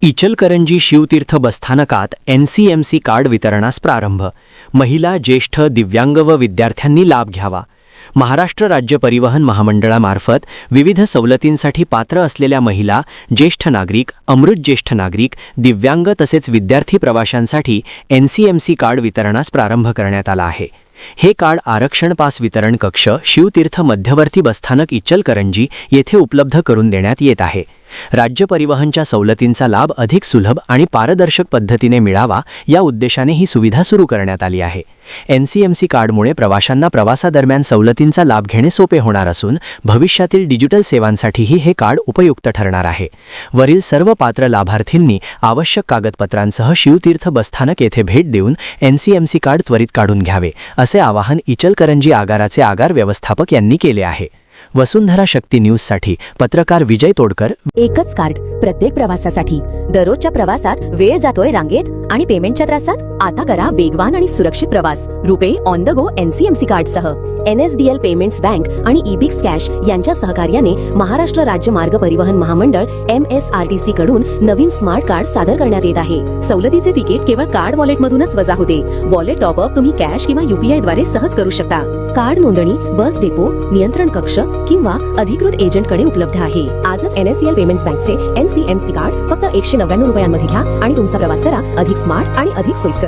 इचलकरंजी शिवतीर्थ बसस्थानकात NCMC card वितरणास प्रारंभ। महिला, ज्येष्ठ, दिव्यांग व विद्यार्थ्यांनी लाभ घ्यावा। महाराष्ट्र राज्य परिवहन महामंडळामार्फत विविध सवलतींसाठी पात्र असलेल्या महिला, ज्येष्ठ नागरिक, अमृत ज्येष्ठ नागरिक, दिव्यांग तसेच विद्यार्थी प्रवाशांसाठी NCMC कार्ड वितरणास प्रारंभ करण्यात आला आहे। हे कार्ड आरक्षण पास वितरण कक्ष शिवतीर्थ मध्यवर्ती बसस्थानक इचलकरंजी येथे उपलब्ध करून देण्यात येत आहे। राज्य परिवहनच्या सवलतींचा लाभ अधिक सुलभ आणि पारदर्शक पद्धतीने मिळावा या उद्देशाने ही सुविधा सुरू करण्यात आली आहे। NCMC कार्डमुळे प्रवाशांना प्रवासादरम्यान सवलतींचा लाभ घेणे सोपे होणार असून भविष्यातील डिजिटल सेवांसाठीही हे कार्ड उपयुक्त ठरणार आहे। वरील सर्व पात्र लाभार्थींनी आवश्यक कागदपत्रांसह शिवतीर्थ बसस्थानक येथे भेट देऊन NCMC कार्ड त्वरित काढून घ्यावे असे आवाहन इचलकरंजी आगाराचे आगार व्यवस्थापक यांनी केले आहे। वसुंधरा शक्ती न्यूजसाठी पत्रकार विजय तोडकर। एकच कार्ड प्रत्येक प्रवासासाठी। दररोजच्या प्रवासात वेळ जातोय रांगेत आणि पेमेंटच्या त्रासात? आता करा वेगवान आणि सुरक्षित प्रवास RuPay on the go NCMC कार्डसह। NSDL पेमेंट्स बँक आणि EBIX कॅश यांच्या सहकार्याने महाराष्ट्र राज्य मार्ग परिवहन महामंडळ MSRTC कडून नवीन स्मार्ट कार्ड सादर करण्यात येत आहे। सवलतीचे तिकीट केवळ कार्ड वॉलेटमधूनच वजा होते। वॉलेट टॉपअप तुम्ही कॅश किंवा UPI द्वारे सहज करू शकता। कार्ड नोंदणी बस डेपो, नियंत्रण कक्ष किंवा अधिकृत एजंटकडे उपलब्ध आहे। आजच NSDL पेमेंट्स बँकचे NCMC कार्ड फक्त 199 रुपयांमध्ये घ्या आणि तुमचा प्रवास करा अधिक स्मार्ट आणि अधिक सोयीस्कर।